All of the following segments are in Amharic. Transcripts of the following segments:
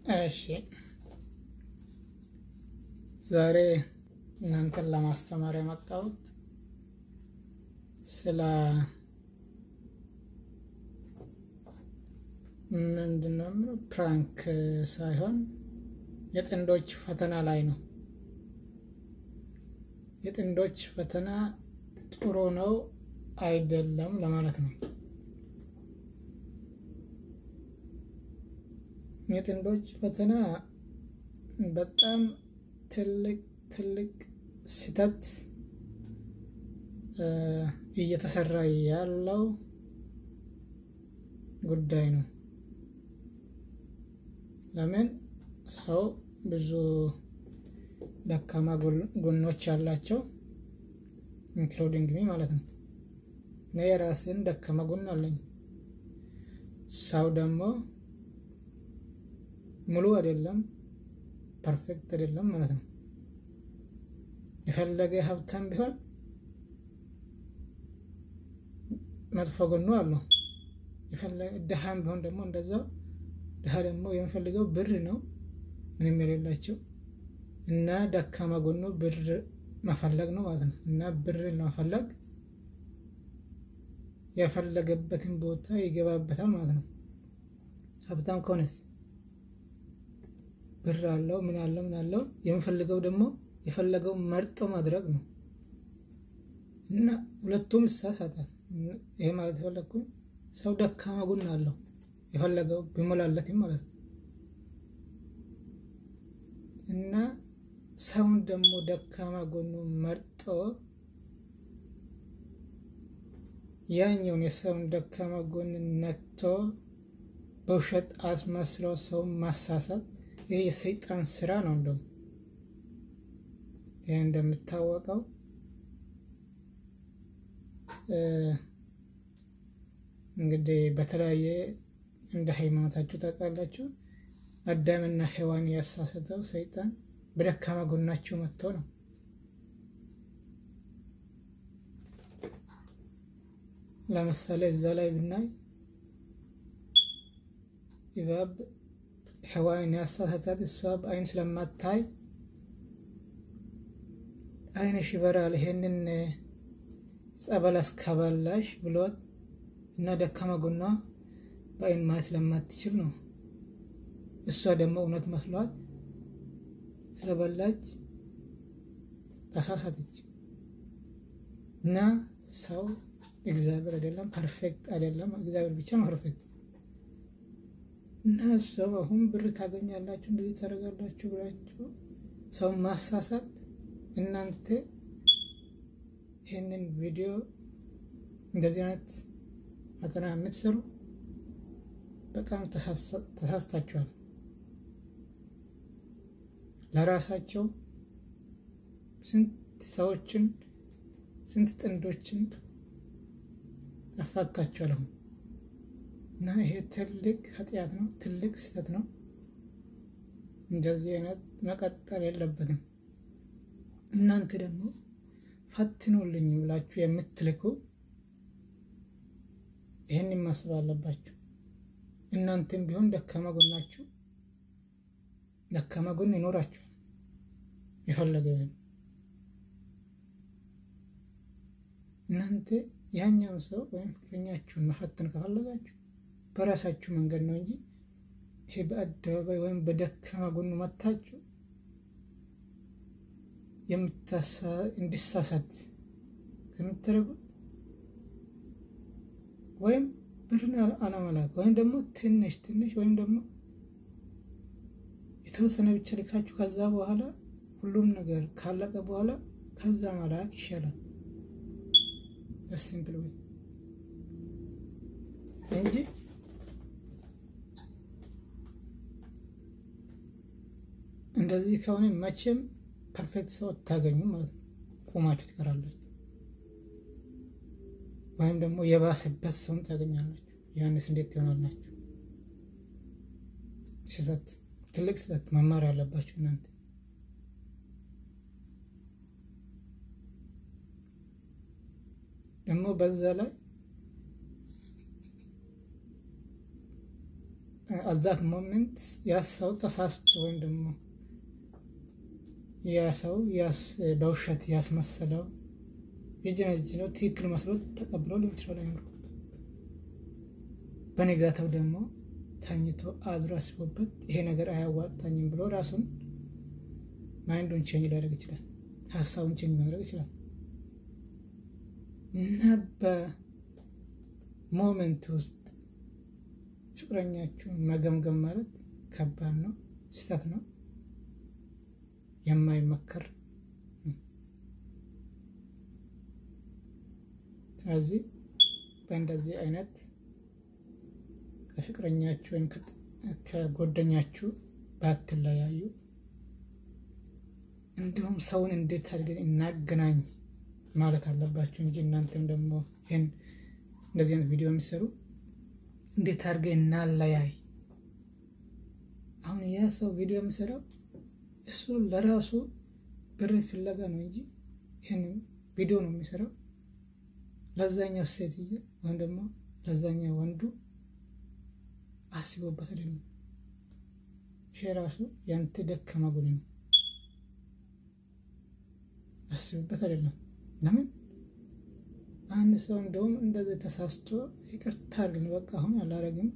እሺ ዛሬ እናንተን ለማስተማር የመጣሁት ስለ ምንድነው ፕራንክ ሳይሆን የጥንዶች ፈተና ላይ ነው። የጥንዶች ፈተና ጥሩ ነው አይደለም ለማለት ነው። የጥንዶች ፈተና በጣም ትልቅ ስህተት እየተሰራ ያለው ጉዳይ ነው። ለምን ሰው ብዙ ደካማ ጎኖች ያላቸው ኢንክሉዲንግ ሚ ማለት ነው። እኔ የራሴን ደካማ ጎን አለኝ። ሰው ደግሞ ሙሉ አይደለም፣ ፐርፌክት አይደለም ማለት ነው። የፈለገ ሀብታም ቢሆን መጥፎ ጎኑ አለው። የፈለገ ደሃም ቢሆን ደግሞ እንደዛው። ደሃ ደግሞ የሚፈልገው ብር ነው፣ ምንም የሌላቸው እና ደካማ ጎኑ ብር መፈለግ ነው ማለት ነው። እና ብር ለመፈለግ የፈለገበትን ቦታ ይገባበታል ማለት ነው። ሀብታም ከሆነስ ብር አለው ምን አለው የሚፈልገው ደግሞ የፈለገው መርጦ ማድረግ ነው። እና ሁለቱም ይሳሳታል። ይሄ ማለት ፈለኩኝ ሰው ደካማ ጎን አለው የፈለገው ቢሞላለትም ማለት ነው። እና ሰውን ደግሞ ደካማ ጎኑ መርጦ ያኛውን የሰውን ደካማ ጎን ነክቶ በውሸት አስመስሎ ሰውን ማሳሳት ይሄ የሰይጣን ስራ ነው። እንደው ይሄ እንደምታወቀው እንግዲህ በተለያየ እንደ ሃይማኖታችሁ ታውቃላችሁ አዳምና ሔዋን ያሳሰተው ሰይጣን በደካማ ጎናቸው መጥቶ ነው። ለምሳሌ እዛ ላይ ብናይ እባብ ሔዋን ያሳሰታት እሷ በአይን ስለማታይ አይንሽ ይበራል ይሄንን ጸበለስ ከበላሽ ብሎት እና ደካማ ጎኗ በአይን ማየት ስለማትችል ነው። እሷ ደግሞ እውነት መስሏት ስለበላች ተሳሳተች። እና ሰው እግዚአብሔር አይደለም፣ ፐርፌክት አይደለም። እግዚአብሔር ብቻ ነው ፐርፌክት። እና ሰው አሁን ብር ታገኛላችሁ እንደዚህ ታደርጋላችሁ ብላችሁ ሰው ማሳሳት እናንተ ይሄንን ቪዲዮ እንደዚህ አይነት ፈተና የምትሰሩ በጣም ተሳስታችኋል። ለራሳቸው ስንት ጥንዶችን አፋታችኋል አሁን። እና ይሄ ትልቅ ኃጢአት ነው፣ ትልቅ ስህተት ነው። እንደዚህ አይነት መቀጠል የለበትም። እናንተ ደግሞ ፈትኑልኝ ብላችሁ የምትልኩ ይሄንን ማሰብ አለባችሁ። እናንተም ቢሆን ደካማ ጎን ይኖራችኋል። የፈለገ እናንተ ያኛውን ሰው ወይም ፍቅረኛችሁን መፈተን ከፈለጋችሁ በራሳችሁ መንገድ ነው እንጂ ይሄ በአደባባይ ወይም በደካማ ጎኑ መታችሁ እንዲሳሳት ከምትረጉት ወይም ብርን አለመላክ ወይም ደግሞ ትንሽ ወይም ደግሞ የተወሰነ ብቻ ልካችሁ ከዛ በኋላ ሁሉም ነገር ካለቀ በኋላ ከዛ መላክ ይሻላል። ሲምፕል ወይ እንጂ እንደዚህ ከሆነ መቼም ፐርፌክት ሰው አታገኙም ማለት ነው። ቆማችሁ ትቀራላችሁ ወይም ደግሞ የባሰበት ሰው ታገኛላችሁ። ያንስ እንዴት ይሆናላችሁ? ስህተት፣ ትልቅ ስህተት መማር ያለባችሁ እናንተ። ደግሞ በዛ ላይ at that moment ያ ሰው ተሳስቶ ወይም ደግሞ ያ ሰው በውሸት ያስመሰለው የጀነጀነው ትክክል መስሎት ተቀብሎ ሊሆን ይችላል አይምሮ። በነጋታው ደግሞ ተኝቶ አድሮ አስቦበት ይሄ ነገር አያዋጣኝም ብሎ ራሱን ማይንዱን ቼንጅ ሊያደርግ ይችላል፣ ሀሳቡን ቼንጅ ማድረግ ይችላል። እና በሞመንት ውስጥ ፍቅረኛችሁን መገምገም ማለት ከባድ ነው፣ ስህተት ነው፣ የማይመከር። ስለዚህ በእንደዚህ አይነት ከፍቅረኛችሁ ወይም ከጓደኛችሁ ባትለያዩ፣ እንዲሁም ሰውን እንዴት አድርገን እናገናኝ ማለት አለባችሁ እንጂ እናንተም ደግሞ ይሄን እንደዚህ አይነት ቪዲዮ የሚሰሩ እንዴት አድርገን እናለያይ። አሁን ያ ሰው ቪዲዮ የሚሰራው እሱ ለራሱ ብርን ፍለጋ ነው እንጂ ይሄን ቪዲዮ ነው የሚሰራው ለዛኛው ሴትዬ ወይም ደግሞ ለዛኛው ወንዱ አስቦበት አይደለም። ይሄ ራሱ ያንተ ደካማ ጎን ነው፣ አስቦበት አይደለም። ለምን አንድ ሰው እንደውም እንደዚህ ተሳስቶ ይቅርታ አድርግልኝ በቃ አሁን አላረግም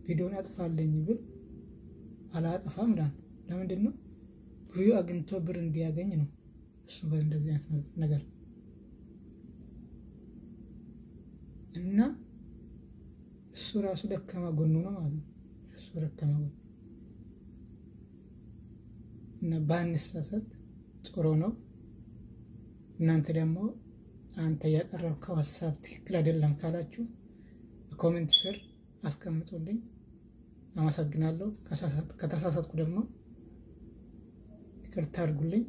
ቪዲዮን አጥፋልኝ ብል አላጠፋም ዳን ለምንድን ነው ቪዲዮ አግኝቶ ብር እንዲያገኝ ነው እሱ በእንደዚህ አይነት ነገር። እና እሱ ራሱ ደካማ ጎኑ ነው ማለት ነው። እሱ ደካማ ጎኑ እና ባንሳሳት ጥሩ ነው። እናንተ ደግሞ አንተ ያቀረብከው ሐሳብ ትክክል አይደለም ካላችሁ በኮሜንት ስር አስቀምጡልኝ። አመሰግናለሁ። ከተሳሳትኩ ደግሞ ይቅርታ አድርጉልኝ።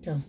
ቻው።